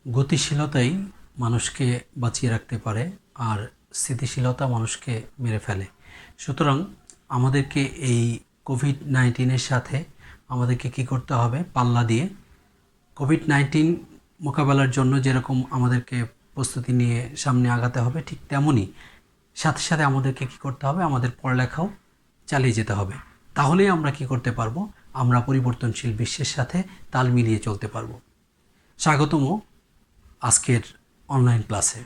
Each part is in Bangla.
গতিশীলতাই মানুষকে বাঁচিয়ে রাখতে পারে আর স্থিতিশীলতা মানুষকে মেরে ফেলে। সুতরাং আমাদেরকে এই কোভিড-19 সাথে আমাদেরকে কী করতে হবে, পাল্লা দিয়ে কোভিড-19 মোকাবেলার জন্য যেরকম আমাদেরকে প্রস্তুতি নিয়ে সামনে আগাতে হবে, ঠিক তেমনই সাথে সাথে আমাদেরকে কী করতে হবে, আমাদের পড়ালেখাও চালিয়ে যেতে হবে। তাহলেই আমরা কী করতে পারবো, আমরা পরিবর্তনশীল বিশ্বের সাথে তাল মিলিয়ে চলতে পারবো। স্বাগতম আজকের অনলাইন ক্লাসে।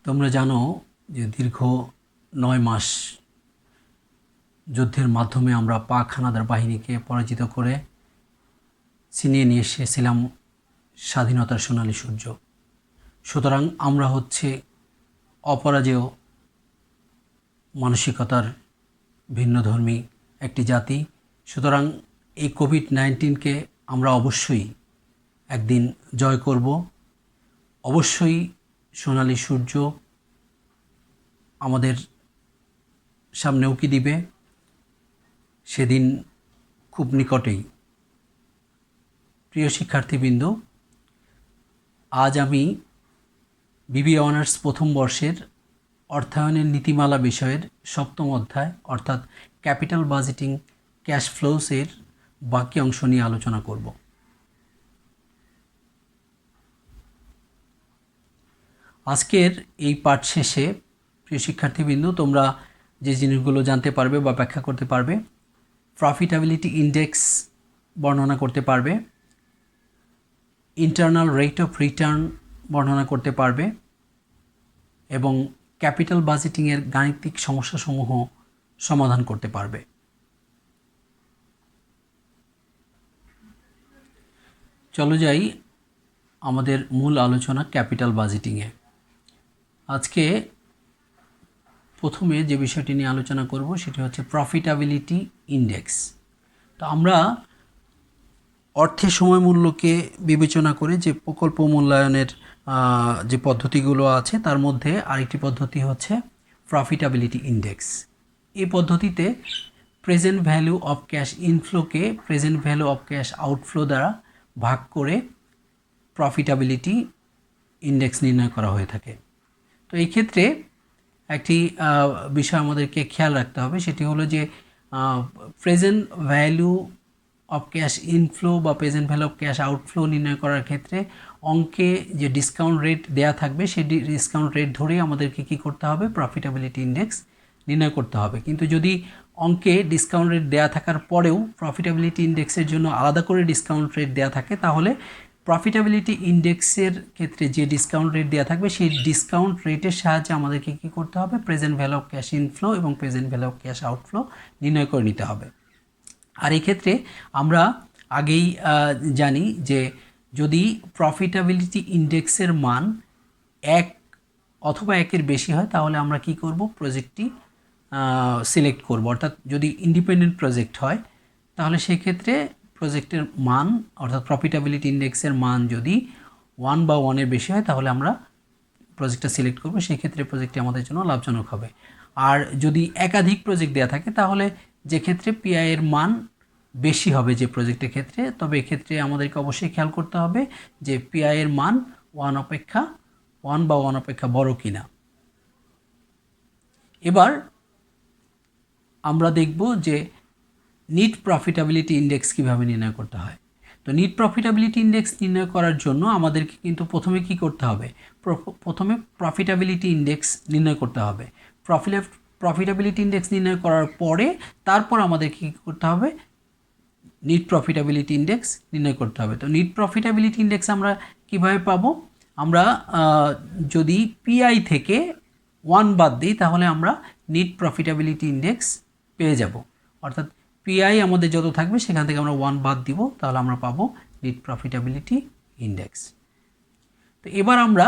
তোমরা জানো যে দীর্ঘ 9 মাস যুদ্ধের মাধ্যমে আমরা পাক হানাদার বাহিনীকে পরাজিত করে ছিনিয়ে নিয়ে এসেছিলাম স্বাধীনতার সোনালী সূর্য। সুতরাং আমরা হচ্ছে অপরাজেয় মানসিকতার ভিন্নধর্মী একটি জাতি। সুতরাং এই কোভিড-19কে আমরা অবশ্যই একদিন জয় করব। অবশ্যই সোনালী সূর্য আমাদের সামনে উঁকি দিবে, সেদিন খুব নিকটেই। প্রিয় শিক্ষার্থীবৃন্দ, আজ আমি বিবিএ অনার্স প্রথম বর্ষের অর্থায়নের নীতিমালা বিষয়ের 7ম অধ্যায় অর্থাৎ ক্যাপিটাল বাজেটিং ক্যাশ ফ্লোসের বাকি অংশ নিয়ে আলোচনা করব। আজকের এই পাঠ শেষে প্রিয় শিক্ষার্থীবৃন্দ, তোমরা যে জিনিসগুলো জানতে পারবে বা ব্যাখ্যা করতে পারবে, প্রফিটেবিলিটি ইন্ডেক্স বর্ণনা করতে পারবে, ইন্টারনাল রেট অফ রিটার্ন বর্ণনা করতে পারবে এবং ক্যাপিটাল বাজেটিংয়ের গাণিতিক সমস্যাসমূহ সমাধান করতে পারবে। চলো যাই আমাদের মূল আলোচনা ক্যাপিটাল বাজেটিংয়ে। আজকে প্রথমে যে বিষয়টি নিয়ে আলোচনা করব সেটি হচ্ছে প্রফিটেবিলিটি ইন্ডেক্স। তো আমরা অর্থের সময় মূল্যকে বিবেচনা করে যে প্রকল্প মূল্যায়নের যে পদ্ধতিগুলো আছে তার মধ্যে আরেকটি পদ্ধতি হচ্ছে প্রফিটেবিলিটি ইন্ডেক্স। এই পদ্ধতিতে প্রেজেন্ট ভ্যালু অফ ক্যাশ ইনফ্লোকে present value of cash outflow দ্বারা ভাগ করে প্রফিটেবিলিটি ইন্ডেক্স নির্ণয় করা হয়ে থাকে। তো এই ক্ষেত্রে একটি বিষয় আমাদেরকে খেয়াল রাখতে হবে, সেটি হলো যে present value of cash inflow বা present value of cash outflow নির্ণয় করার ক্ষেত্রে অঙ্কে যে ডিসকাউন্ট রেট দেয়া থাকবে সেই ডিসকাউন্ট রেট ধরেই আমাদেরকে কী করতে হবে, প্রফিটেবিলিটি ইন্ডেক্স নির্ণয় করতে হবে। কিন্তু যদি অঙ্কে ডিসকাউন্ট রেট দেয়া থাকার পরেও প্রফিটেবিলিটি ইন্ডেক্সের জন্য আলাদা করে ডিসকাউন্ট রেট দেয়া থাকে, তাহলে প্রফিটেবিলিটি ইন্ডেক্সের ক্ষেত্রে যে ডিসকাউন্ট রেট দেওয়া থাকবে সেই ডিসকাউন্ট রেটের সাহায্যে আমাদেরকে কী করতে হবে, present value of cash inflow এবং present value of cash outflow নির্ণয় করে নিতে হবে। আর এই ক্ষেত্রে আমরা আগেই জানি যে যদি প্রফিটেবিলিটি ইন্ডেক্সের মান 1 অথবা 1-এর বেশি হয় তাহলে আমরা কি করব, প্রজেক্টটি সিলেক্ট করব। অর্থাৎ যদি ইন্ডিপেন্ডেন্ট প্রজেক্ট হয় তাহলে সেক্ষেত্রে প্রজেক্টের মান অর্থাৎ প্রফিটেবিলিটি ইন্ডেক্সের মান যদি 1 বা 1-এর বেশি হয় তাহলে আমরা প্রজেক্টটা সিলেক্ট করব, সেই ক্ষেত্রে প্রজেক্টটি আমাদের জন্য লাভজনক হবে। আর যদি একাধিক প্রজেক্ট দেওয়া থাকে তাহলে যে ক্ষেত্রে পিআই এর মান বেশি হবে যে প্রজেক্টের ক্ষেত্রে, তবে এক্ষেত্রে আমাদেরকে অবশ্যই খেয়াল করতে হবে যে পিআই এর মান 1 বা 1 অপেক্ষা বড় কিনা। এবার আমরা দেখব যে নিট প্রফিটেবিলিটি ইন্ডেক্স কীভাবে নির্ণয় করতে হয়। তো নিট প্রফিটেবিলিটি ইন্ডেক্স নির্ণয় করার জন্য আমাদেরকে কিন্তু প্রথমে কি করতে হবে, প্রথমে প্রফিটেবিলিটি ইন্ডেক্স নির্ণয় করতে হবে। প্রফিটেবিলিটি ইন্ডেক্স নির্ণয় করার পরে তারপর আমাদেরকে কী করতে হবে, নিট প্রফিটেবিলিটি ইন্ডেক্স নির্ণয় করতে হবে। তো নিট প্রফিটেবিলিটি ইন্ডেক্স আমরা কিভাবে পাবো, আমরা যদি পিআই থেকে 1 বাদ দিই তাহলে আমরা নিট প্রফিটেবিলিটি ইন্ডেক্স পেয়ে যাব। অর্থাৎ পিআই আমাদের যত থাকবে সেখান থেকে আমরা 1 বাদ দিব, তাহলে আমরা পাবো নিট প্রফিটেবিলিটি ইন্ডেক্স। তো এবার আমরা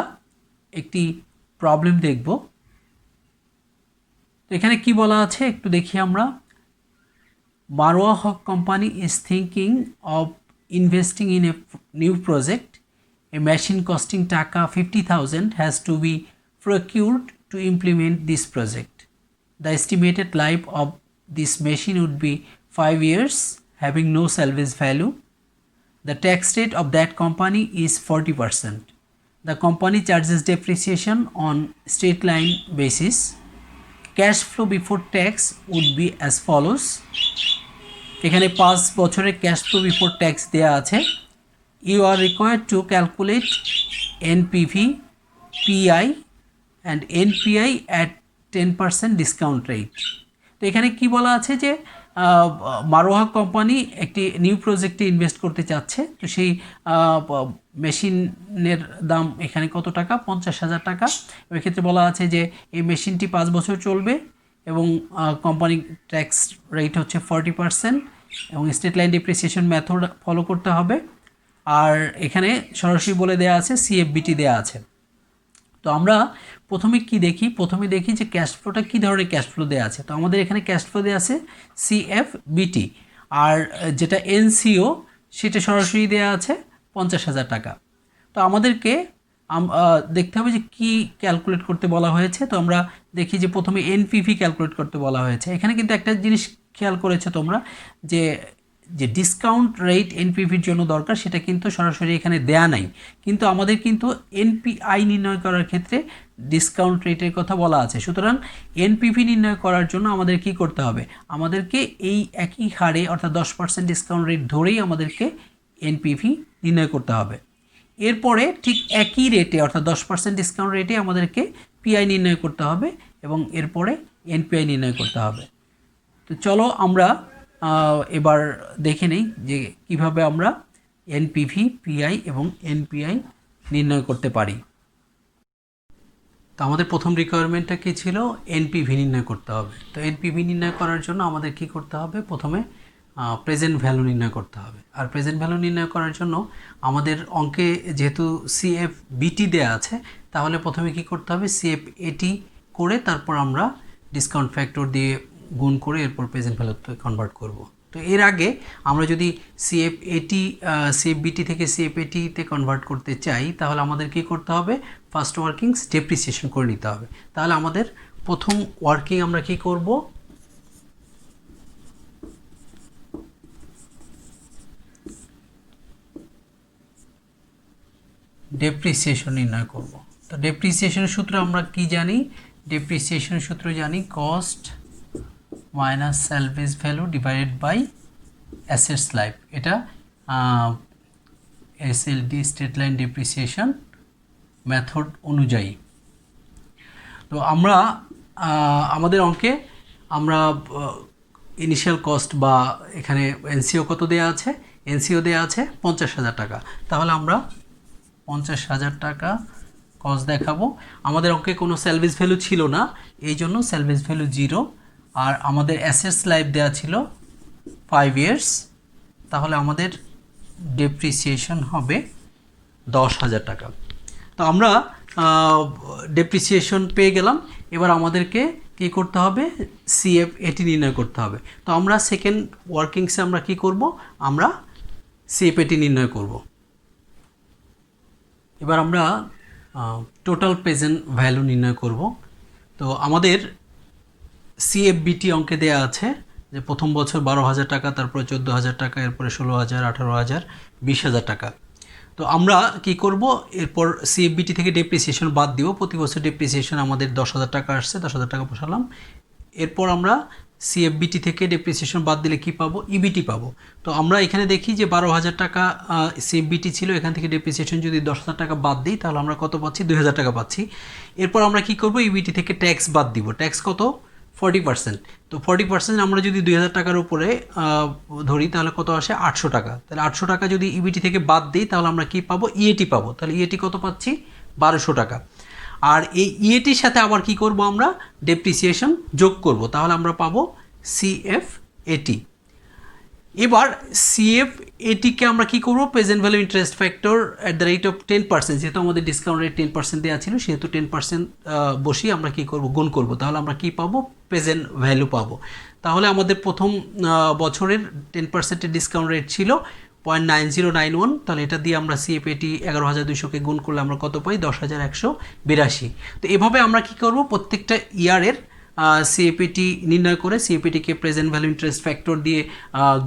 একটি প্রবলেম দেখব। তো এখানে কি বলা আছে একটু দেখি আমরা। মারওয়া হক company is thinking of investing in a new project. A machine costing টাকা 50,000 has to be procured to implement this project. The estimated life of this machine would be 5 years, having no salvage value. The tax rate of that company is 40%. The company charges depreciation on straight line basis. Cash flow before tax would be as follows. এখানে 5 বছরের ক্যাশ ফ্লো বিফোর ট্যাক্স দেয়া আছে। You are required to calculate NPV, PI and NPI at 10% discount rate. তো এখানে কি বলা আছে যে মারোহা কোম্পানি একটি নিউ প্রজেক্টে ইনভেস্ট করতে চাচ্ছে। তো সেই মেশিনের দাম এখানে কত টাকা? 50,000 টাকা। ওই ক্ষেত্রে বলা আছে যে এই মেশিনটি 5 বছর চলবে এবং কোম্পানি ট্যাক্স রেট হচ্ছে 40% এবং state line depreciation method follow করতে হবে। আর এখানে সরাসরি বলে দেওয়া আছে সিএফবিটি দেওয়া আছে। তো আমরা প্রথমে কি দেখি? প্রথমে দেখি যে ক্যাশ ফ্লোটা কী ধরনের ক্যাশ ফ্লো দেওয়া আছে। তো আমাদের এখানে ক্যাশ ফ্লো দেওয়া আছে সিএফবিটি, আর যেটা এনসিও সেটা সরাসরি দেওয়া আছে 50,000 টাকা। তো আমাদেরকে দেখতে হবে যে কি ক্যালকুলেট করতে বলা হয়েছে। তো আমরা দেখি যে প্রথমে এনপিভি ক্যালকুলেট করতে বলা হয়েছে। এখানে কিন্তু একটা জিনিস খেয়াল করেছো তোমরা যে ডিসকাউন্ট রেট এনপিভির জন্য দরকার সেটা কিন্তু সরাসরি এখানে দেয়া নাই, কিন্তু আমাদের কিন্তু এনপিআই নির্ণয় করার ক্ষেত্রে ডিসকাউন্ট রেটের কথা বলা আছে। সুতরাং এনপিভি নির্ণয় করার জন্য আমাদের কি করতে হবে? আমাদেরকে এই একই হারে অর্থাৎ 10% ডিসকাউন্ট রেট ধরেই আমাদেরকে এনপিভি নির্ণয় করতে হবে। এরপরে ঠিক একই রেটে অর্থাৎ 10% ডিসকাউন্ট রেটে আমাদেরকে পিআই নির্ণয় করতে হবে এবং এরপরে এনপিআই নির্ণয় করতে হবে। তো চলো আমরা এবার দেখে নেই যে কিভাবে আমরা এনপিভি, পিআই এবং এনপিআই নির্ণয় করতে পারি। তো আমাদের প্রথম রিকোয়ারমেন্টটা কী ছিল? এনপিভি নির্ণয় করতে হবে। তো এনপিভি নির্ণয় করার জন্য আমাদের কি করতে হবে? প্রথমে প্রেজেন্ট ভ্যালু নির্ণয় করতে হবে। আর প্রেজেন্ট ভ্যালু নির্ণয় করার জন্য আমাদের অঙ্কে যেহেতু সিএফবিটি দেওয়া আছে, তাহলে প্রথমে কি করতে হবে? সিএফএটি করে তারপর আমরা ডিসকাউন্ট ফ্যাক্টর দিয়ে গুণ করে এরপর প্রেজেন্ট ভ্যালুতে কনভার্ট করব। তো এর আগে আমরা যদি সিএফবিটি থেকে সিএফএটিতে কনভার্ট করতে চাই তাহলে আমাদের কি করতে হবে? ফার্স্ট ওয়ার্কিংস ডেপ্রিসিয়েশন করে নিতে হবে। তাহলে আমাদের প্রথম ওয়ার্কিং আমরা কি করব? ডেপ্রিসিয়েশন নির্ণয় করব। তো ডেপ্রিসিয়েশনের সূত্র আমরা কি জানি? ডেপ্রিসিয়েশনের সূত্র জানি cost minus salvage value divided by assets life. এটা SLD straight line depreciation method অনুযায়ী। তো আমরা আমাদের অঙ্কে আমরা ইনিশিয়াল কস্ট বা এখানে এনসিও কত দেওয়া আছে? এনসিও দেওয়া আছে 50,000 টাকা। তাহলে আমরা 50,000 টাকা কস্ট দেখাবো। আমাদের অঙ্কে কোনো স্যালভেজ ভ্যালু ছিল না, এই জন্য স্যালভেজ ভ্যালু 0। আর আমাদের অ্যাসেটস লাইফ দেওয়া ছিল 5 ইয়ার্স। তাহলে আমাদের ডেপ্রিসিয়েশন হবে 10,000 টাকা। তো আমরা ডেপ্রিসিয়েশন পেয়ে গেলাম। এবার আমাদেরকে কী করতে হবে? সিএফএটি নির্ণয় করতে হবে। তো আমরা সেকেন্ড ওয়ার্কিংসে আমরা কি করব? আমরা সিএফএটি নির্ণয় করব। এবার আমরা টোটাল প্রেজেন্ট ভ্যালু নির্ণয় করব। তো আমাদের সিএফবিটি অঙ্কে দেয়া আছে যে প্রথম বছর 12,000 টাকা, তারপরে 14,000 টাকা, এরপরে 16,000, 18,000, 20,000 টাকা। তো আমরা কি করব? এরপর সিএফবিটি থেকে ডেপ্রিসিয়েশন বাদ দিব। প্রতি বছর ডেপ্রিসিয়েশন আমাদের 10,000 টাকা আসছে, 10,000 টাকা বসালাম। এরপর আমরা সিএফবিটি থেকে ডেপ্রিসিয়েশন বাদ দিলে কি পাবো? ইবিটি পাবো। তো আমরা এখানে দেখি যে 12,000 টাকা সিএফবিটি ছিল, এখান থেকে ডেপ্রিসিয়েশন যদি 10,000 টাকা বাদ দিই তাহলে আমরা কত পাচ্ছি? 2,000 টাকা পাচ্ছি। এরপর আমরা কি করব? ইবিটি থেকে ট্যাক্স বাদ দিব। ট্যাক্স কত? 40%। তো 40% আমরা যদি 2,000 টাকার উপরে ধরি তাহলে কত আসে? 800 টাকা। তাহলে 800 টাকা যদি ইবিটি থেকে বাদ দিই তাহলে আমরা কি পাবো? ইএটি পাবো। তাহলে ইএটি কত পাচ্ছি? 1,200 টাকা। আর এই ইএটির সাথে আবার কি করব? আমরা ডেপ্রিসিয়েশন যোগ করব। তাহলে আমরা পাবো সিএফএটি। এবার সিএফএটিকে আমরা কি করব? Present value interest factor at the rate of 10%, যেহেতু আমাদের ডিসকাউন্ট রেট 10% দেওয়া ছিল সেহেতু 10% বসিয়ে আমরা কি করব? গুণ করব। তাহলে আমরা কি পাবো? প্রেজেন্ট ভ্যালু পাবো। তাহলে আমাদের প্রথম বছরের 10% ডিসকাউন্ট রেট ছিল 0.9091। তাহলে এটা দিয়ে আমরা সিএফএটি 11,200কে গুণ করলে আমরা কত পাই? 10,182। তো এভাবে আমরা কি করব? প্রত্যেকটা ইয়ারের সিএপিটি নির্ণয় করে সিএপিটিকে প্রেজেন্ট ভ্যালু ইন্টারেস্ট ফ্যাক্টর দিয়ে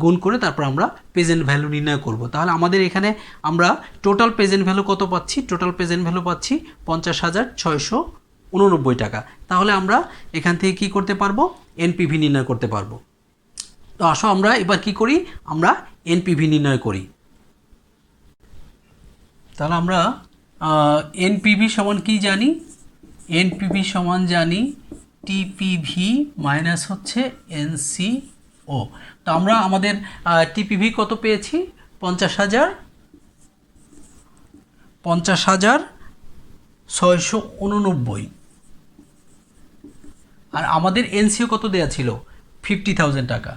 গুণ করে তারপর আমরা প্রেজেন্ট ভ্যালু নির্ণয় করব। তাহলে আমাদের এখানে আমরা টোটাল প্রেজেন্ট ভ্যালু কত পাচ্ছি? টোটাল প্রেজেন্ট ভ্যালু পাচ্ছি 50,689 টাকা। তাহলে আমরা এখান থেকে কি করতে পারবো? এনপিভি নির্ণয় করতে পারবো। তো আসো আমরা এবার কি করি? আমরা এনপিভি নির্ণয় করি। তাহলে আমরা এনপিভি সমান কি জানি? এনপিভি সমান জানি টিপিভি মাইনাস হচ্ছে এনসিও। তো আমরা আমাদের টিপিভি কত পেয়েছি? 50,689। আর আমাদের এনসিও কত দেয়া ছিল? 50,000 টাকা।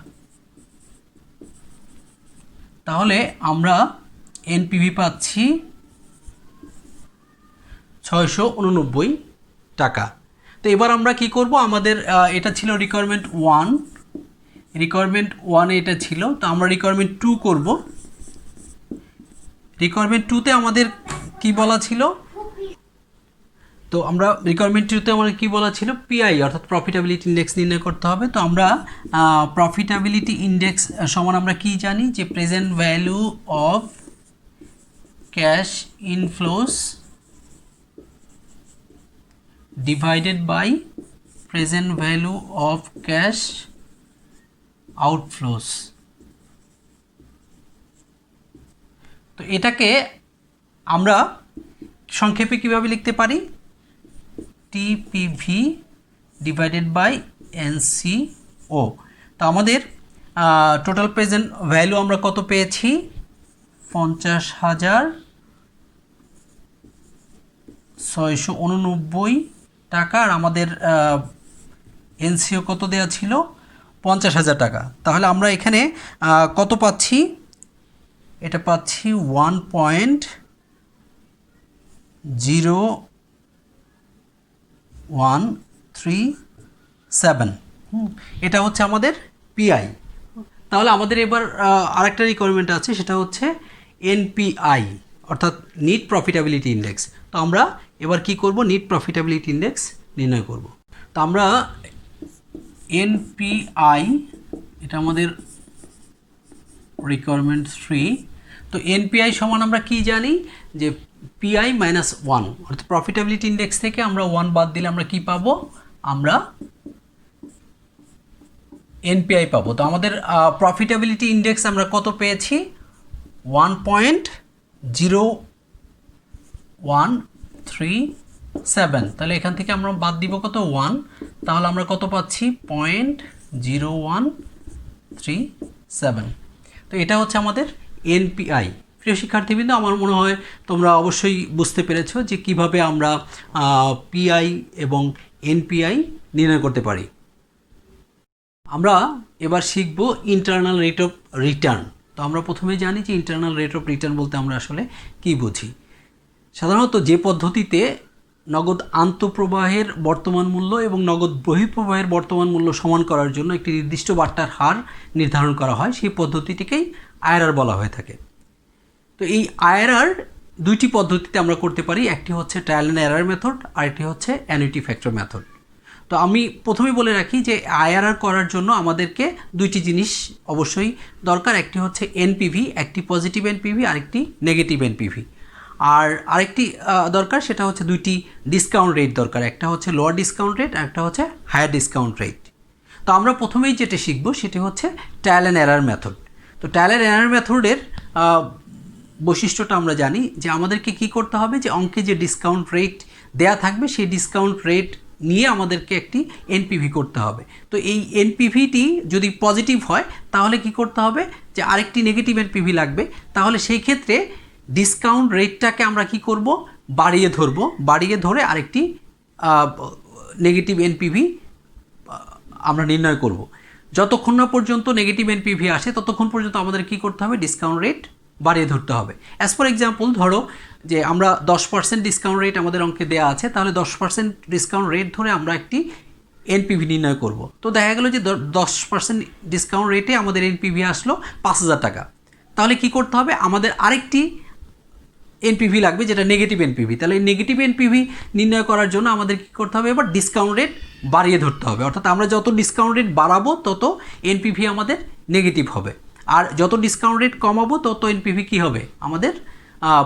তাহলে আমরা এনপিভি পাচ্ছি 689 টাকা। তো এবার আমরা কি করব? আমাদের এটা ছিল রিকোয়ারমেন্ট 1, রিকোয়ারমেন্ট 1 এটা ছিল। তো আমরা রিকোয়ারমেন্ট 2 করব। রিকোয়ারমেন্ট 2তে আমাদের কি বলা ছিল? তো আমরা রিকোয়ারমেন্ট 2তে আমাদের কি বলা ছিল? পিআই অর্থাৎ প্রফিটেবিলিটি ইন্ডেক্স নির্ণয় করতে হবে। তো আমরা প্রফিটেবিলিটি ইন্ডেক্স সমান আমরা কি জানি? যে present value of cash inflows divided by present value of cash outflows। তো এটাকে আমরা সংক্ষেপে কিভাবে লিখতে পারি? TPV divided by NCO. তো আমাদের টোটাল প্রেজেন্ট ভ্যালু আমরা কত পেয়েছি? 50,689 টাকা। আর আমাদের এনসিও কত দেওয়া ছিল? 50,000 টাকা। তাহলে আমরা এখানে কত পাচ্ছি? এটা পাচ্ছি 1.0137। এটা হচ্ছে আমাদের পিআই। তাহলে আমাদের এবার আরেকটা রিকোয়ারমেন্ট আছে, সেটা হচ্ছে এনপিআই অর্থাৎ নিট প্রফিটেবিলিটি ইন্ডেক্স। তো আমরা এবার কি করব? নিট প্রফিটেবিলিটি ইন্ডেক্স নির্ণয় করব। তো আমরা এনপিআই, এটা আমাদের রিকোয়ারমেন্ট 3। তো এনপিআই সমান আমরা কি জানি? যে পিআই মাইনাস 1 অর্থাৎ প্রফিটেবিলিটি ইন্ডেক্স থেকে আমরা 1 বাদ দিলে আমরা কি পাবো? আমরা এনপিআই পাবো। তো আমাদের প্রফিটেবিলিটি ইন্ডেক্স আমরা কত পেয়েছি? 1.0137। তাহলে এখান থেকে আমরা বাদ দিব কত? 1। তাহলে আমরা কত পাচ্ছি? 0.0137। তো এটা হচ্ছে আমাদের এনপিআই। প্রিয় শিক্ষার্থীবৃন্দ, আমার মনে হয় তোমরা অবশ্যই বুঝতে পেরেছো যে কিভাবে আমরা পিআই এবং এনপিআই নির্ণয় করতে পারি। আমরা এবার শিখব ইন্টারনাল রেট অফ রিটার্ন। তো আমরা প্রথমে জানি যে ইন্টারনাল রেট অফ রিটার্ন বলতে আমরা আসলে কি বুঝি। সাধারণত যে পদ্ধতিতে নগদ আন্তঃপ্রবাহের বর্তমান মূল্য এবং নগদ বহিঃপ্রবাহের বর্তমান মূল্য সমান করার জন্য একটি নির্দিষ্ট বার্তার হার নির্ধারণ করা হয়, সেই পদ্ধতিটিকেই আইআরআর বলা হয়ে থাকে। তো এই আইআরআর দুইটি পদ্ধতিতে আমরা করতে পারি। একটি হচ্ছে ট্রায়াল অ্যান্ড এরর মেথড, আর একটি হচ্ছে অ্যানুইটি ফ্যাক্টর মেথড। তো আমি প্রথমেই বলে রাখি যে আইআরআর করার জন্য আমাদেরকে দুইটি জিনিস অবশ্যই দরকার। একটি হচ্ছে এনপিভি, একটি পজিটিভ এনপিভি, আরেকটি নেগেটিভ এনপিভি। আর আরেকটি দরকার, সেটা হচ্ছে দুইটি ডিসকাউন্ট রেট দরকার। একটা হচ্ছে লোয়ার ডিসকাউন্ট রেট, আর একটা হচ্ছে হায়ার ডিসকাউন্ট রেট। তো আমরা প্রথমেই যেটা শিখবো সেটি হচ্ছে ট্রায়াল অ্যান্ড এরর মেথড। তো ট্রায়াল অ্যান্ড এরর মেথডের বৈশিষ্ট্যটা আমরা জানি যে আমাদেরকে কি করতে হবে? যে অঙ্কে যে ডিসকাউন্ট রেট দেয়া থাকবে সেই ডিসকাউন্ট রেট নিয়ে আমাদেরকে একটি এনপিভি করতে হবে। তো এই এনপিভিটি যদি পজিটিভ হয় তাহলে কি করতে হবে? যে আরেকটি নেগেটিভ এনপিভি লাগবে। তাহলে সেই ক্ষেত্রে ডিসকাউন্ট রেটটাকে আমরা কি করব? বাড়িয়ে ধরব। বাড়িয়ে ধরে আরেকটি নেগেটিভ এনপিভি আমরা নির্ণয় করব। যতক্ষণ না পর্যন্ত নেগেটিভ এনপিভি আসে ততক্ষণ পর্যন্ত আমাদের কি করতে হবে? ডিসকাউন্ট রেট বাড়িয়ে ধরতে হবে। অ্যাজ ফর এক্সাম্পল, ধরো যে আমরা 10% ডিসকাউন্ট রেট আমাদের অঙ্কে দেওয়া আছে, তাহলে 10% ডিসকাউন্ট রেট ধরে আমরা একটি এনপিভি নির্ণয় করব। তো দেখা গেল যে 10% ডিসকাউন্ট রেটে আমাদের এনপিভি আসলো 5,000 টাকা। তাহলে কি করতে হবে? আমাদের আরেকটি এনপিভি লাগবে, যেটা নেগেটিভ এনপিভি। তাহলে এই নেগেটিভ এনপিভি নির্ণয় করার জন্য আমাদের কী করতে হবে, এবার ডিসকাউন্ট রেট বাড়িয়ে ধরতে হবে। অর্থাৎ আমরা যত ডিসকাউন্ট রেট বাড়াবো তত এনপিভি আমাদের নেগেটিভ হবে, আর যত ডিসকাউন্ট রেট কমাবো তত এনপিভি কী হবে, আমাদের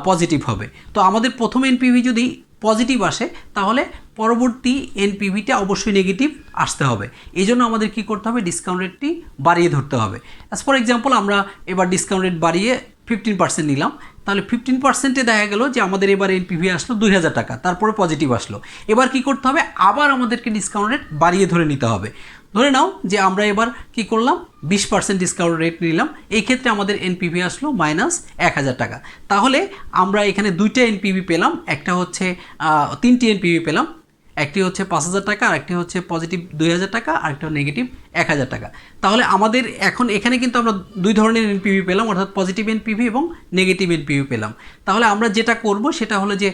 পজিটিভ হবে। তো আমাদের প্রথম এনপিভি যদি পজিটিভ আসে তাহলে পরবর্তী এনপিভিটা অবশ্যই নেগেটিভ আসতে হবে। এই জন্য আমাদের কী করতে হবে, ডিসকাউন্ট রেটটি বাড়িয়ে ধরতে হবে। অ্যাজ ফর এক্সাম্পল, আমরা এবার ডিসকাউন্ট রেট বাড়িয়ে 15% নিলাম। তাহলে 15%-এ দেখা গেল যে আমাদের এবার এনপিভি আসলো 2000 টাকা, তারপরে পজিটিভ আসলো। এবার কি করতে হবে, আবার আমাদেরকে ডিসকাউন্ট রেট বাড়িয়ে ধরে নিতে হবে। ধরে নাও যে আমরা এবার কি করলাম, 20% ডিসকাউন্ট রেট নিলাম। এই ক্ষেত্রে আমাদের এনপিভি আসলো -1000 টাকা। তাহলে আমরা এখানে দুইটা এনপিভি পেলাম, একটা হচ্ছে 3টি এনপিভি পেলাম। একটি হচ্ছে 5000 টাকা, আর একটি হচ্ছে পজিটিভ 2000 টাকা, আর একটা নেগেটিভ 1000 টাকা। তাহলে আমাদের এখন এখানে কিন্তু আমরা দুই ধরনের এনপিভি পেলাম, অর্থাৎ পজিটিভ এনপিভি এবং নেগেটিভ এনপিভি পেলাম। তাহলে আমরা যেটা করব সেটা হলো যে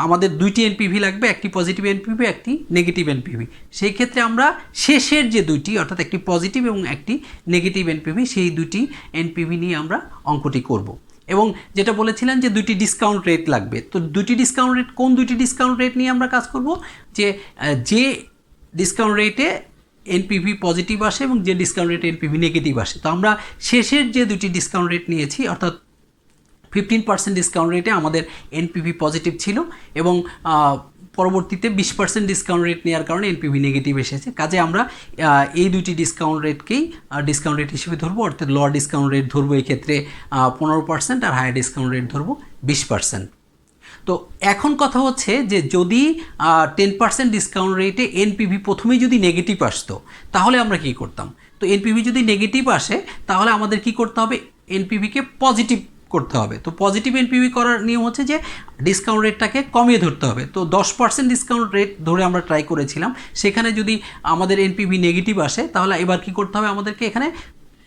আমাদের দুইটি এনপিভি লাগবে, একটি পজিটিভ এনপিভি, একটি নেগেটিভ এনপিভি। সেই ক্ষেত্রে আমরা শেষের যে দুইটি, অর্থাৎ একটি পজিটিভ এবং একটি নেগেটিভ এনপিভি, সেই দুটি এনপিভি নিয়ে আমরা অঙ্কটি করব। এবং যেটা বলেছিলেন যে দুটি ডিসকাউন্ট রেট লাগবে, তো দুটি ডিসকাউন্ট রেট, কোন দুটি ডিসকাউন্ট রেট নিয়ে আমরা কাজ করব, যে ডিসকাউন্ট রেটে এনপিভি পজিটিভ আসে এবং যে ডিসকাউন্ট রেটে এনপিভি নেগেটিভ আসে। তো আমরা শেষের যে দুটি ডিসকাউন্ট রেট নিয়েছি, অর্থাৎ 15% ডিসকাউন্ট রেটে আমাদের এনপিভি পজিটিভ ছিল এবং পরবর্তীতে 20% ডিসকাউন্ট রেট নেওয়ার কারণে এনপিভি নেগেটিভ এসেছে। কাজে আমরা এই দুইটি ডিসকাউন্ট রেটকেই ডিসকাউন্ট রেট হিসেবে ধরবো, অর্থাৎ লোয়ার ডিসকাউন্ট রেট ধরবো এই ক্ষেত্রে 15% আর হায়ার ডিসকাউন্ট রেট ধরবো 20%। তো এখন কথা হচ্ছে যে যদি 10% ডিসকাউন্ট রেটে এনপিভি প্রথমেই যদি নেগেটিভ আসতো তাহলে আমরা কী করতাম। তো এনপিভি যদি নেগেটিভ আসে তাহলে আমাদের কি করতে হবে, এনপিভিকে পজিটিভ করতে হবে। তো পজিটিভ এনপিভি করার নিয়ম হচ্ছে যে ডিসকাউন্ট রেটটাকে কমিয়ে ধরতে হবে। তো 10% ডিসকাউন্ট রেট ধরে আমরা ট্রাই করেছিলাম, সেখানে যদি আমাদের এনপিভি নেগেটিভ আসে তাহলে এবার কি করতে হবে, আমাদেরকে এখানে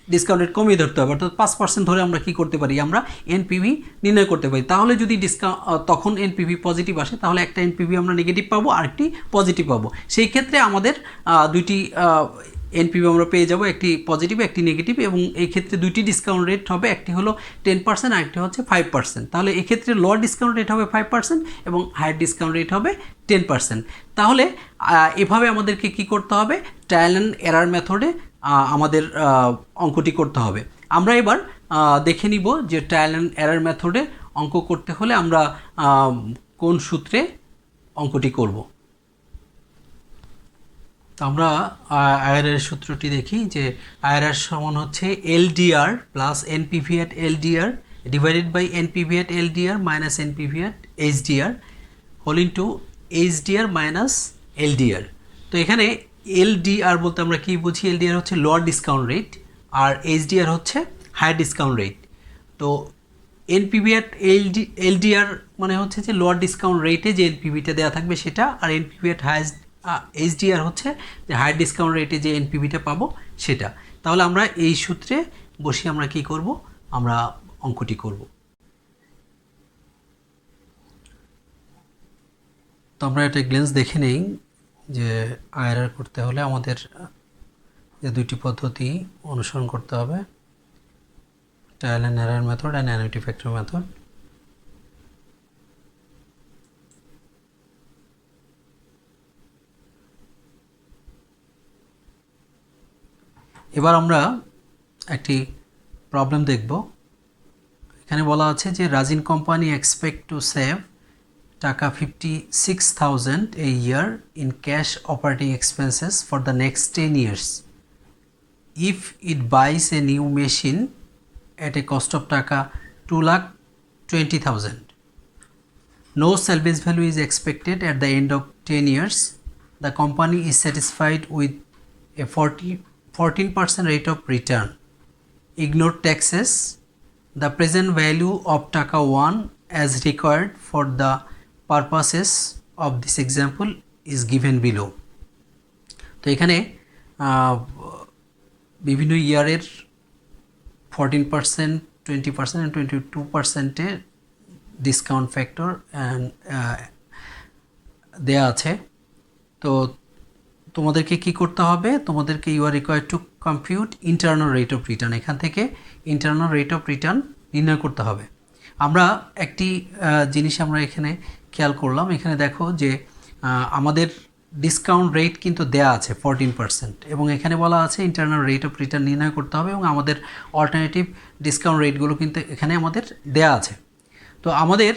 ডিসকাউন্ট রেট কমিয়ে ধরতে হবে। অর্থাৎ 5% ধরে আমরা কী করতে পারি, আমরা এনপিভি নির্ণয় করতে পারি। তাহলে যদি তখন এনপিভি পজিটিভ আসে তাহলে একটা এনপিভি আমরা নেগেটিভ পাবো, আরেকটি পজিটিভ পাবো। সেই ক্ষেত্রে আমাদের দুইটি এনপিভি আমরা পেয়ে যাব, একটি পজিটিভ একটি নেগেটিভ, এবং এই ক্ষেত্রে দুইটি ডিসকাউন্ট রেট হবে, একটি হলো 10% আর একটি হচ্ছে 5%। তাহলে এক্ষেত্রে লোয়ার ডিসকাউন্ট রেট হবে 5% এবং হায়ার ডিসকাউন্ট রেট হবে 10%। তাহলে এভাবে আমাদেরকে কি করতে হবে, ট্রায়াল অ্যান্ড এরার মেথডে আমাদের অঙ্কটি করতে হবে। আমরা এবার দেখে নিব যে ট্রায়াল অ্যান্ড এরার মেথডে অঙ্ক করতে হলে আমরা কোন সূত্রে অঙ্কটি করব। তো আমরা আইআরআর সূত্রটি দেখি, যে আইআরআর সমান হচ্ছে LDR plus NPV at LDR divided by NPV at LDR minus NPV at HDR whole into HDR minus LDR. তো এখানে এলডিআর বলতে আমরা কী বুঝি, এলডিআর হচ্ছে লোয়ার ডিসকাউন্ট রেট আর এইচডিআর হচ্ছে হায়ার ডিসকাউন্ট রেট। তো এনপিভি অ্যাট এলডিআর মানে হচ্ছে যে লোয়ার ডিসকাউন্ট রেটে যে এনপিভিটা দেওয়া থাকবে সেটা, আর এনপিভি অ্যাট এইচডিআর হচ্ছে যে হায়ার ডিসকাউন্ট রেটে যে এনপিভিটা পাবো সেটা। তাহলে আমরা এই সূত্রে বসে আমরা কি করব, আমরা অঙ্কটি করব। তো আমরা একটা গ্লেন্স দেখে নেই যে আইআরআর করতে হলে আমাদের যে দুইটি পদ্ধতি অনুসরণ করতে হবে, trial and error method and annuity factor method. এবার আমরা একটি প্রবলেম দেখব। এখানে বলা আছে যে Rajin company expect to save টাকা 56,000 a year in cash operating expenses for the next 10 years if it buys a new machine at a cost of টাকা 2,20,000. No salvage value is expected at the end of 10 years. The company is satisfied with a 14% rate of return. Ignore taxes. The present value of টাকা 1 as required for the purposes of this example is given below. তো এখানে বিভিন্ন ইয়ারের 14%, 20% and 22%-এর ডিসকাউন্ট ফ্যাক্টর দেয়া আছে। তো তোমাদেরকে কি করতে হবে, তোমাদেরকে you are required to compute internal rate of return. এখান থেকে ইন্টারনাল রেট অফ রিটার্ন নির্ণয় করতে হবে। আমরা একটি জিনিস আমরা এখানে খেয়াল করলাম, এখানে দেখো যে আমাদের ডিসকাউন্ট রেট কিন্তু দেয়া আছে 14% এবং এখানে বলা আছে ইন্টারনাল রেট অফ রিটার্ন নির্ণয় করতে হবে এবং আমাদের অল্টারনেটিভ ডিসকাউন্ট রেটগুলো কিন্তু এখানে আমাদের দেয়া আছে। তো আমাদের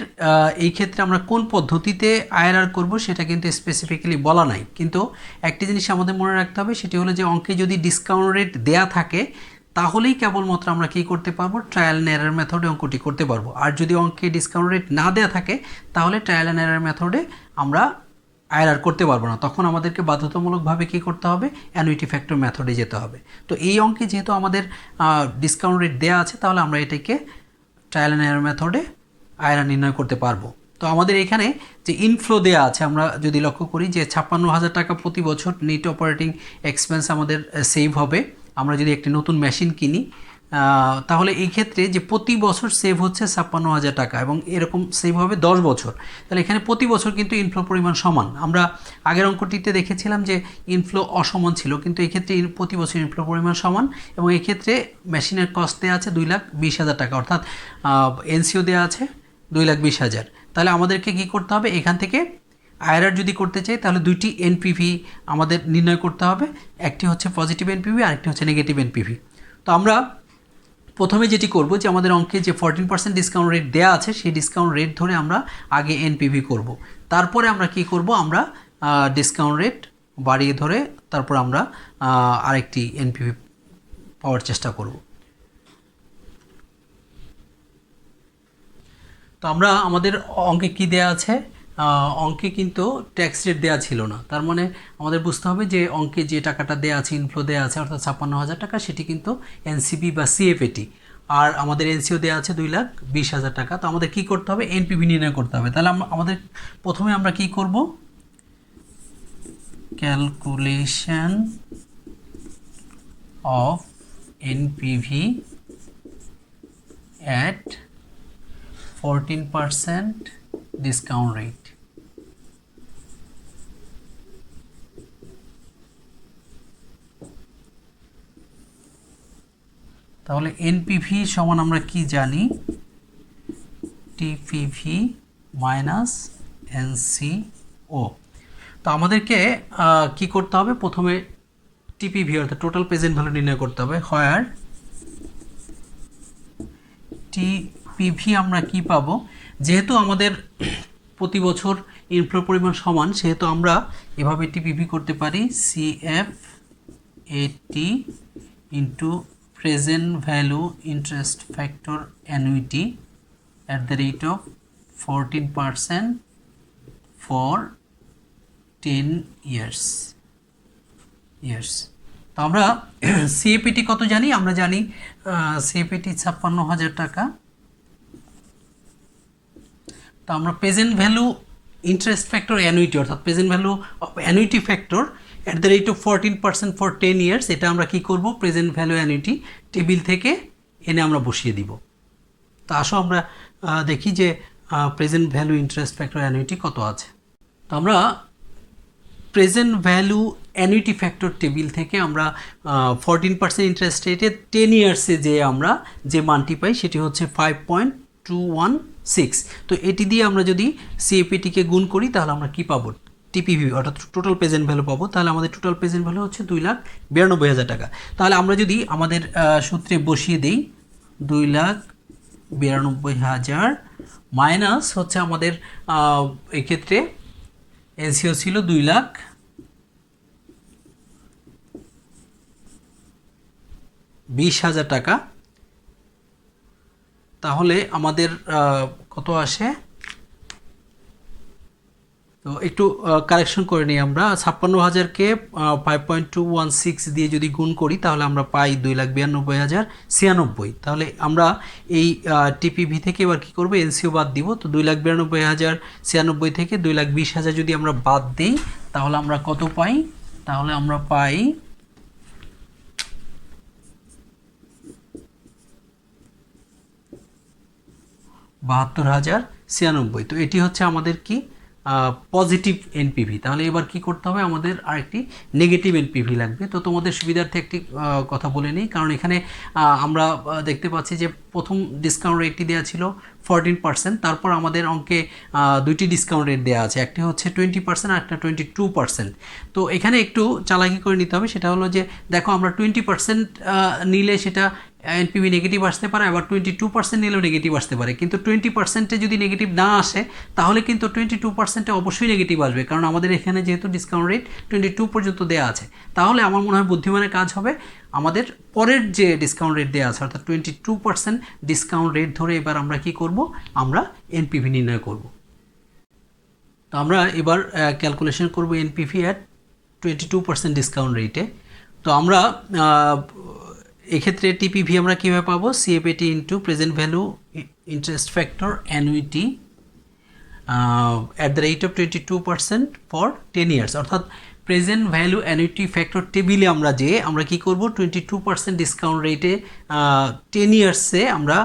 এই ক্ষেত্রে আমরা কোন পদ্ধতিতে আইআরআর করব সেটা কিন্তু স্পেসিফিক্যালি বলা নাই, কিন্তু একটি জিনিস আমাদের মনে রাখতে হবে, সেটি হলো যে অঙ্কে যদি ডিসকাউন্ট রেট দেয়া থাকে তাহলেই কেবলমাত্র আমরা কী করতে পারবো, ট্রায়াল অ্যান্ড এরর মেথডে অঙ্কটি করতে পারবো। আর যদি অঙ্কে ডিসকাউন্ট রেট না দেয়া থাকে তাহলে ট্রায়াল অ্যান্ড এরর মেথডে আমরা আইআরআর করতে পারবো না, তখন আমাদেরকে বাধ্যতামূলকভাবে কী করতে হবে, অ্যানুইটি ফ্যাক্টর মেথডে যেতে হবে। তো এই অঙ্কে যেহেতু আমাদের ডিসকাউন্ট রেট দেওয়া আছে তাহলে আমরা এটাকে ট্রায়াল অ্যান্ড এরর মেথডে আইআরআর নির্ণয় করতে পারবো। তো আমাদের এখানে যে ইনফ্লো দেওয়া আছে, আমরা যদি লক্ষ্য করি যে 56,000 টাকা প্রতি বছর নেট অপারেটিং এক্সপেন্স আমাদের সেভ হবে আমরা যদি একটি নতুন মেশিন কিনি, তাহলে এই ক্ষেত্রে যে প্রতি বছর সেভ হচ্ছে 56,000 টাকা এবং এরকম সেভ হবে 10 বছর। তাহলে এখানে প্রতি বছর কিন্তু ইনফ্লো পরিমাণ সমান। আমরা আগের অঙ্কটিতে দেখেছিলাম যে ইনফ্লো অসমান ছিল, কিন্তু এই ক্ষেত্রে প্রতি বছর ইনফ্লো পরিমাণ সমান এবং এই ক্ষেত্রে মেশিনের কস্ট দেওয়া আছে 2,20,000 টাকা, অর্থাৎ এনসিও দেওয়া আছে 2,20,000। তাহলে আমাদেরকে কী করতে হবে, এখান থেকে আইআরআর যদি করতে চাই তাহলে দুইটি এনপিভি আমাদের নির্ণয় করতে হবে, একটি হচ্ছে পজিটিভ এনপিভি আর একটি হচ্ছে নেগেটিভ এনপিভি। তো আমরা প্রথমে যেটি করব যে আমাদের অঙ্কে যে 14% ডিসকাউন্ট রেট দেওয়া আছে সেই ডিসকাউন্ট রেট ধরে আমরা আগে এনপিভি করব, তারপরে আমরা কি করব, আমরা ডিসকাউন্ট রেট বাড়িয়ে ধরে তারপর আমরা আরেকটি এনপিভি পাওয়ার চেষ্টা করব। তো আমরা আমাদের অঙ্কে কি দেয়া আছে, অঙ্কে কিন্তু ট্যাক্স রেট দেওয়া ছিল না, তার মানে আমাদের বুঝতে হবে যে অঙ্কে যে টাকাটা দেওয়া আছে, ইনফ্লো দেওয়া আছে অর্থাৎ 56,000 টাকা, সেটি কিন্তু এনসিবি বা সিএফএটি, আর আমাদের এনসিও দেওয়া আছে 2,20,000 টাকা। তো আমাদের কি করতে হবে, এনপিভি নির্ণয় করতে হবে। তাহলে আমাদের প্রথমে আমরা কি করব, calculation of NPV at 14% discount rate. তাহলে এনপিভি সমান আমরা কি জানি, টিপিভি মাইনাস এনসিও। তো আমাদেরকে কি করতে হবে, প্রথমে টিপিভি অর্থাৎ টোটাল প্রেজেন্ট ভ্যালু নির্ণয় করতে হবে। হোয়ার টিপিভি আমরা কি পাবো, যেহেতু আমাদের প্রতি বছর ইনফ্লো পরিমাণ সমান সেহেতু আমরা এভাবে টিপিভি করতে পারি, CFAT into present value interest factor annuity at the rate of 14% for 10 years। তো আমরা সিএপিটি কত জানি, আমরা জানি সিএপিটি 56,000 টাকা। তো আমরা present value interest factor annuity অর্থাৎ present value of annuity factor at the rate of 14% for 10 years, এটা আমরা কি করব, প্রেজেন্ট ভ্যালু অ্যানুইটি টেবিল থেকে এনে আমরা বসিয়ে দিব। তো আসো আমরা দেখি যে present value interest factor annuity কত আছে। তো আমরা present value annuity factor table থেকে আমরা 14% ইন্টারেস্ট রেটে 10 ইয়ার্সে যে আমরা যে মানটি পাই সেটি হচ্ছে 5.216। তো এটি দিয়ে আমরা যদি সিএপিটিকে গুণ করি তাহলে আমরা কি পাবো, টিপিভি অর্থাৎ টোটাল প্রেজেন্ট ভ্যালু পাবো। তাহলে আমাদের টোটাল প্রেজেন্ট ভ্যালু হচ্ছে 2,92,000 টাকা। তাহলে আমরা যদি আমাদের সূত্রে বসিয়ে দিই 2,92,000 মাইনাস হচ্ছে আমাদের এক্ষেত্রে এনসিও ছিল 2,20,000 টাকা, তাহলে আমাদের কত আসে, তো একটু কারেকশন করে নিই আমরা, 56,000কে 5.216 দিয়ে যদি গুণ করি তাহলে আমরা পাই 2,92,096। তাহলে আমরা এই টিপিভি থেকে এবার কী করবো, এনসিও বাদ দিব। তো 2,92,096 থেকে 2,20,000 যদি আমরা বাদ দিই তাহলে আমরা কত পাই, তাহলে আমরা পাই 72,096। তো এটি হচ্ছে আমাদের কি পজিটিভ এনপিভি, তাহলে এবার কি করতে হবে, আমাদের আরেকটি নেগেটিভ এনপিভি লাগবে। তো তোমাদের সুবিধার্থে একটি কথা বলে নিই, কারণ এখানে আমরা দেখতে পাচ্ছি যে প্রথম ডিসকাউন্ট রেটটি দেওয়া ছিল 14%, তারপর আমাদের অঙ্কে দুইটি ডিসকাউন্ট রেট দেওয়া আছে, একটি হচ্ছে 20% আর একটা 22%। তো এখানে একটু চালাকি করে নিতে হবে, সেটা হলো যে দেখো আমরা 20% নিলে সেটা এনপিভি নেগেটিভ আসতে পারে, আবার 22% নিলেও নেগেটিভ আসতে পারে, কিন্তু 20%-এ যদি নেগেটিভ না আসে তাহলে কিন্তু 22%-এ অবশ্যই নেগেটিভ আসবে, কারণ আমাদের এখানে যেহেতু ডিসকাউন্ট রেট 22 পর্যন্ত দেওয়া আছে। তাহলে আমার মনে হয় বুদ্ধিমানের কাজ হবে আমাদের পরের যে ডিসকাউন্ট রেট দেওয়া আছে অর্থাৎ 22% ডিসকাউন্ট রেট ধরে এবার আমরা কি করব, আমরা এনপিভি নির্ণয় করব। তো আমরা এবার ক্যালকুলেশন করব এনপিভি অ্যাট 22% ডিসকাউন্ট রেটে। তো আমরা এক্ষেত্রে টিপিভি আমরা কীভাবে পাবো, CFAT into present value interest factor annuity at the rate of 22% for 10 years, অর্থাৎ প্রেজেন্ট ভ্যালু অ্যানুইটি ফ্যাক্টর টেবিলে আমরা কি করব, 22% ডিসকাউন্ট রেটে 10 ইয়ার্সে আমরা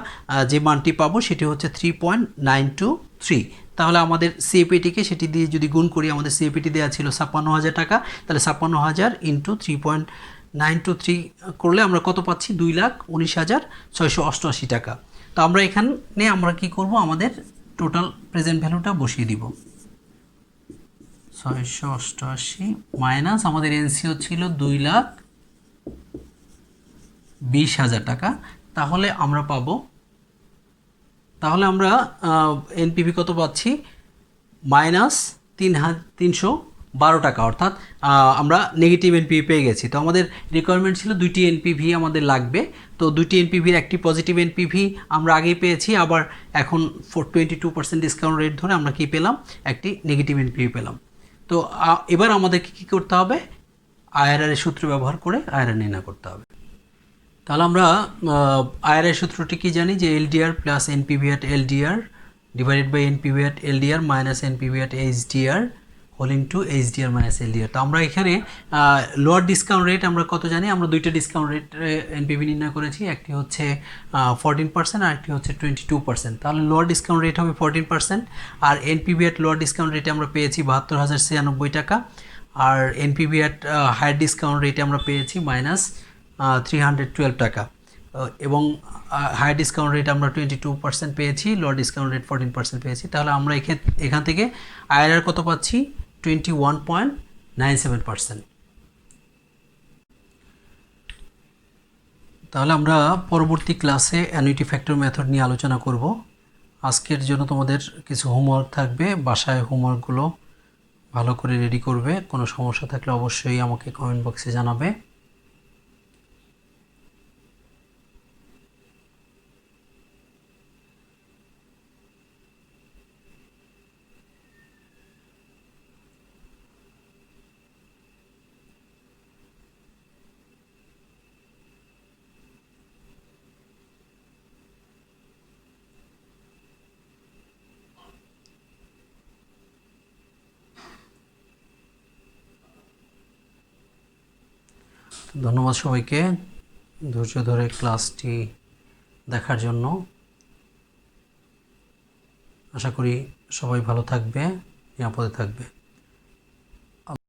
যে মানটি পাবো সেটি হচ্ছে 3.923। তাহলে আমাদের সিএপিটিকে সেটি দিয়ে যদি গুণ করি, আমাদের সিএপিটি দেওয়া ছিল 56,000 টাকা, তাহলে 56,000 ইন্টু 3.923 করলে আমরা কত পাচ্ছি, 2,19,688 টাকা। তো আমরা এখানে আমরা কি করব, আমাদের টোটাল প্রেজেন্ট ভ্যালুটা বসিয়ে দিব, 688 মাইনাস আমাদের এনসিও ছিল 2,20,000 টাকা। তাহলে আমরা পাবো, তাহলে আমরা এনপিভি কত পাচ্ছি, মাইনাস 3,312 টাকা, অর্থাৎ আমরা নেগেটিভ এনপিভি পেয়ে গেছি। তো আমাদের রিকোয়ারমেন্ট ছিল দুইটি এনপিভি আমাদের লাগবে, তো দুইটি এনপিভির একটি পজিটিভ এনপিভি আমরা আগেই পেয়েছি, আবার এখন 22% ডিসকাউন্ট রেট ধরে আমরা কি পেলাম, একটি নেগেটিভ এনপিভি পেলাম। তো এবার আমাদেরকে কী করতে হবে, আইআরআর সূত্র ব্যবহার করে আইআরআর নির্ণয় করতে হবে। তাহলে আমরা আইআরআর সূত্রটি কি জানি, যে LDR plus NPV at LDR divided by NPV at LDR minus NPV at HDR whole into HDR minus LDR. তো আমরা এখানে লোয়ার ডিসকাউন্ট রেট আমরা কত জানি, আমরা দুইটা ডিসকাউন্ট রেট এনপিভি নির্ণয় করেছি, একটি হচ্ছে 14% আর একটি হচ্ছে 22%। তাহলে লোয়ার ডিসকাউন্ট রেট হবে 14%, আর এনপিভি অ্যাট লোয়ার ডিসকাউন্ট রেটে আমরা পেয়েছি 72,096 টাকা, আর এনপিভি অ্যাট হায়ার ডিসকাউন্ট রেটে আমরা পেয়েছি মাইনাস 312 টাকা, এবং হাই ডিসকাউন্ট রেট আমরা 22% পেয়েছি, লো ডিসকাউন্ট রেট 14% পেয়েছি। তাহলে আমরা এখান থেকে আইআরআর কত পাচ্ছি, 21.97%। তাহলে আমরা পরবর্তী ক্লাসে অ্যানুইটি ফ্যাক্টর মেথড নিয়ে আলোচনা করব। আজকের জন্য তোমাদের কিছু হোমওয়ার্ক থাকবে, বাসায় হোমওয়ার্কগুলো ভালো করে রেডি করবে। কোনো সমস্যা থাকলে অবশ্যই আমাকে কমেন্ট বক্সে জানাবে। ধন্যবাদ সবাইকে ধৈর্য ধরে ক্লাসটি দেখার জন্য। আশা করি সবাই ভালো থাকবে, নিরাপদে থাকবে।